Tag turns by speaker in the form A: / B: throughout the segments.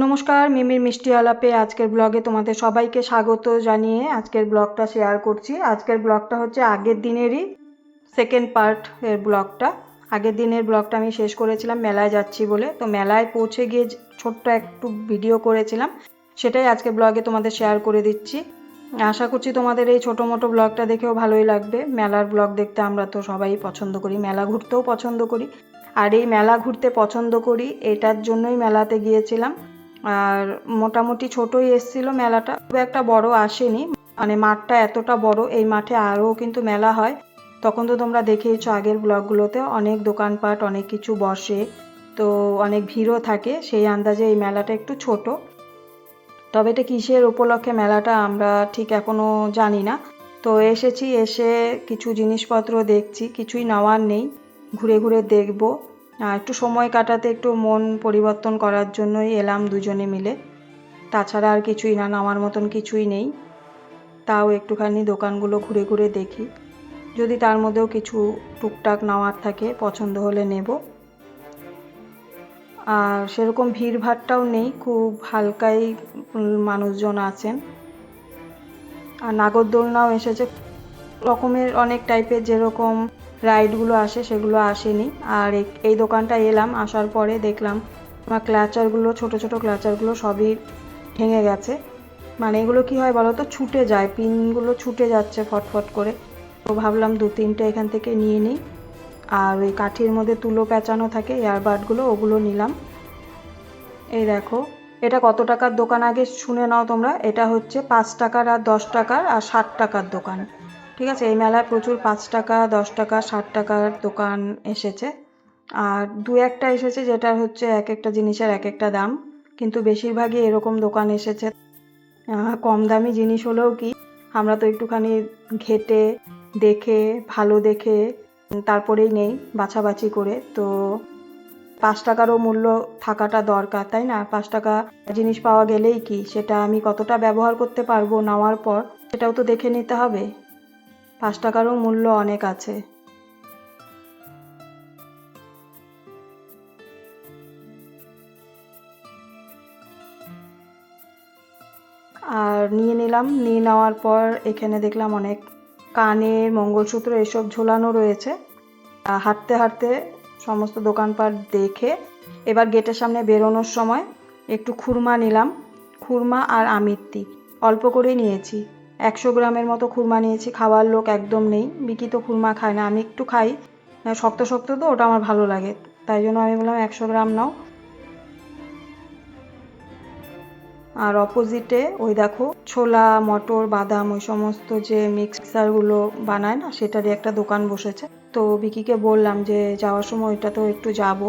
A: নমস্কার, মিমির মিষ্টি আলাপে আজকের ব্লগে তোমাদের সবাইকে স্বাগত জানিয়ে আজকের ব্লগটা শেয়ার করছি। আজকের ব্লগটা হচ্ছে আগের দিনেরই সেকেন্ড পার্ট এর ব্লগটা। আগের দিনের ব্লগটা আমি শেষ করেছিলাম মেলায় যাচ্ছি বলে, তো মেলায় পৌঁছে গিয়ে ছোট্ট একটু ভিডিও করেছিলাম, সেটাই আজকে ব্লগে তোমাদের শেয়ার করে দিচ্ছি। আশা করছি তোমাদের এই ছোটো মোটো ব্লগটা দেখেও ভালোই লাগবে। মেলার ব্লগ দেখতে আমরা তো সবাই পছন্দ করি, মেলা ঘুরতেও পছন্দ করি। আর এই মেলা ঘুরতে পছন্দ করি এটার জন্যই মেলাতে গিয়েছিলাম। আর মোটামুটি ছোটই এসছিল মেলাটা, খুব একটা বড় আসেনি, মানে মাঠটা এতটা বড়। এই মাঠে আরও কিন্তু মেলা হয়, তখন তো তোমরা দেখেইছো আগের ব্লগগুলোতে, অনেক দোকানপাট অনেক কিছু বসে, তো অনেক ভিড়ও থাকে। সেই আন্দাজে এই মেলাটা একটু ছোট। তবে এটা কিসের উপলক্ষে মেলাটা আমরা ঠিক এখনও জানি না। তো এসেছি, এসে কিছু জিনিসপত্র দেখছি, কিছুই নেওয়ার নেই, ঘুরে ঘুরে দেখব। একটু সময় কাটাতে, একটু মন পরিবর্তন করার জন্যই এলাম দুজনে মিলে, তাছাড়া আর কিছুই না, নেওয়ার মতন কিছুই নেই। তাও একটুখানি দোকানগুলো ঘুরে ঘুরে দেখি, যদি তার মধ্যেও কিছু টুকটাক নেওয়ার থাকে পছন্দ হলে নেব। আর সেরকম ভিড়ভাট্টাও নেই, খুব হালকাই মানুষজন আছেন। আর নাগরদোলনাও এসেছে, রকমের অনেক টাইপের যেরকম রাইডগুলো আসে সেগুলো আসেনি। আর এই দোকানটা এলাম, আসার পরে দেখলাম আমার ক্লাচারগুলো, ছোট ছোট ক্লাচারগুলো সবই ভেঙে গেছে। মানে এগুলো কি হয় বলো তো, ছুটে যায়, পিনগুলো ছুটে যাচ্ছে ফটফট করে। তো ভাবলাম দু তিনটে এখান থেকে নিয়ে নিই। আর ওই কাঠির মধ্যে তুলো পেঁচানো থাকে ইয়ারবাডগুলো, ওগুলো নিলাম। এই দেখো, এটা কত টাকার দোকান আগে শুনে নাও তোমরা। এটা হচ্ছে 5 টাকার আর 10 টাকার আর 60 টাকার দোকান। ঠিক আছে, এই মেলায় প্রচুর 5 টাকা 10 টাকা 60 টাকার দোকান এসেছে। আর দু একটা এসেছে যেটা হচ্ছে এক একটা জিনিসের এক একটা দাম, কিন্তু বেশিরভাগই এরকম দোকান এসেছে। কম দামি জিনিস হলেও কি, আমরা তো একটুখানি ঘেটে দেখে ভালো দেখে তারপরেই নেই, বাছাবাছি করে। তো 5 টাকারও মূল্য থাকাটা দরকার, তাই না? 5 টাকা জিনিস পাওয়া গেলেই কি, সেটা আমি কতটা ব্যবহার করতে পারবো নেওয়ার পর, সেটাও তো দেখে নিতে হবে। 5 টাকারও মূল্য অনেক আছে। আর নিয়ে নিলাম, নিয়ে নেওয়ার পর এখানে দেখলাম অনেক কানের মঙ্গলসূত্র এসব ঝোলানো রয়েছে। হাঁটতে হাঁটতে সমস্ত দোকানপাট দেখে এবার গেটের সামনে বেরোনোর সময় একটু খুরমা নিলাম। খুরমা আর আমিত্তি অল্প করেই নিয়েছি, 100 গ্রামের মতো খুরমা নিয়েছি। খাওয়ার লোক একদম নেই, বিকি তো খুরমা খায় না, আমি একটু খাই, শক্ত শক্ত তো ওটা আমার ভালো লাগে, তাই জন্য আমি বললাম 100 গ্রাম নাও। আর অপোজিটে ওই দেখো ছোলা মটর বাদাম ওই সমস্ত যে মিক্সারগুলো বানায় না, সেটারই একটা দোকান বসেছে। তো বিকিকে বললাম যে যাওয়ার সময় ওইটা তো একটু যাব।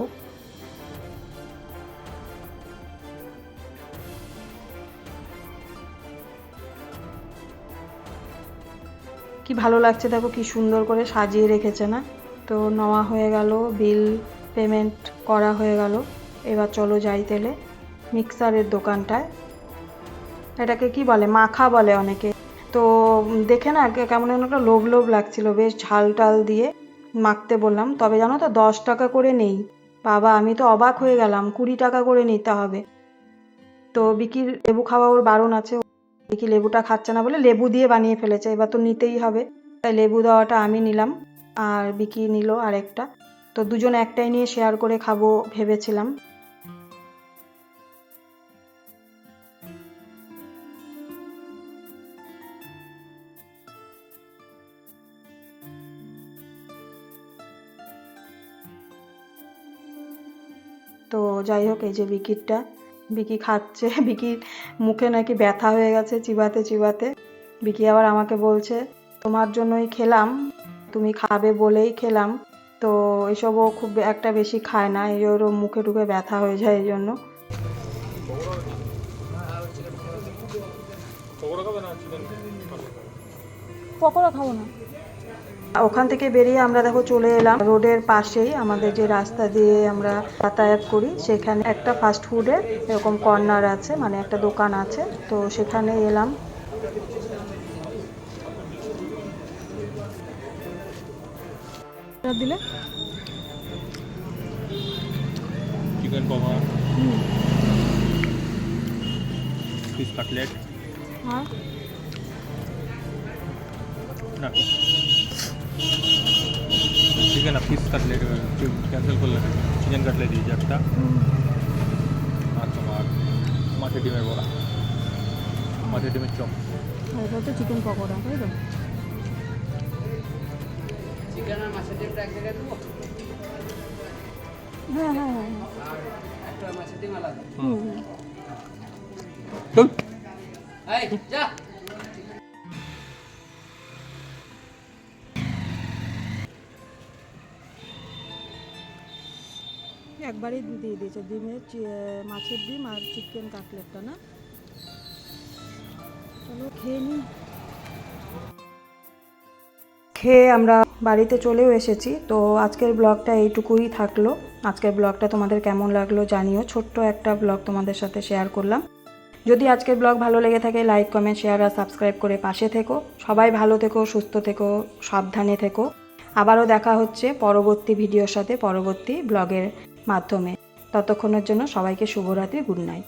A: কি ভালো লাগছে দেখো, কি সুন্দর করে সাজিয়ে রেখেছে না? তো নেওয়া হয়ে গেল, বিল পেমেন্ট করা হয়ে গেল। এবার চলো যাই তেলে মিক্সারের দোকানটায়। এটাকে কি বলে, মাখা বলে অনেকে। তো দেখে না কেমন একটা লোভ লোভ লাগছিল, বেশ ঝাল টাল দিয়ে মাখতে বললাম। তবে জানো তো 10 টাকা করে নেই। বাবা, আমি তো অবাক হয়ে গেলাম, 20 টাকা করে নিতে হবে। তো বিকির লেবু খাওয়া ওর বারণ আছে, বিকি লেবুটা খাচ্ছে না বলে লেবু দিয়ে বানিয়ে ফেলেছে, এবার তো নিতেই হবে। তাই লেবু দেওয়াটা আমি নিলাম, আর বিকি নিল আরেকটা। তো দুজন একটাই নিয়ে শেয়ার করে খাবো ভেবেছিলাম। তো যাই হোক, এই যে বিকিরটা, বিকি খাচ্ছে। বিকির মুখে নাকি ব্যথা হয়ে গেছে চিবাতে চিবাতে। বিকি আবার আমাকে বলছে তোমার জন্যই খেলাম, তুমি খাবে বলেই খেলাম। তো এসবও খুব একটা বেশি খায় না, এই ওর মুখে টুকে ব্যথা হয়ে যায় এই জন্য।
B: পকোড়া খাবো না।
A: ওখান থেকে বেরিয়ে আমরা দেখো চলে এলাম রোডের পাশেই, আমাদের যে রাস্তা দিয়ে আমরা যাতায়াত করি সেখানে একটা ফাস্ট ফুডের এরকম কর্নার আছে, মানে একটা দোকান আছে। তো সেখানে এলাম।
B: দিলে
C: চিকেন কমা फिश कटलेट
B: আর
C: ना ठीक है ना फिश कटलेट कैंसिल कर लेते चिकेन कटलेट दिए একটা আর তোমার মাছের ডিমের বড়া মাছের ডিমের চপ
B: এটা হচ্ছে চিকেন পকোড়া তাই তো
D: চিকেন আর মাছের ডিমটা এক জায়গায় দেবো
B: হ্যাঁ হ্যাঁ হ্যাঁ
D: আর একটা মাছের ডিম আলাদা
B: হুম হুম।
C: চল
D: এই যা
B: একবারই দিয়ে দিয়েছে ডিমের মাছের ডিম আর চিকেন কাটলেটটা না চলো খেয়ে নিই
A: খেয়ে আমরা বাড়িতে চলেও এসেছি। তো আজকের ব্লগটা এইটুকুই থাকলো। আজকের ব্লগটা তোমাদের কেমন লাগলো জানিও। ছোট্ট একটা ব্লগ তোমাদের সাথে শেয়ার করলাম। যদি আজকের ব্লগ ভালো লেগে থাকে লাইক কমেন্ট শেয়ার আর সাবস্ক্রাইব করে পাশে থেকো। সবাই ভালো থেকো, সুস্থ থেকো, সাবধানে থেকো। আবারও দেখা হচ্ছে পরবর্তী ভিডিওর সাথে পরবর্তী ব্লগের মাধ্যমে। ততক্ষণের জন্য সবাইকে শুভরাত্রি, গুড নাইট।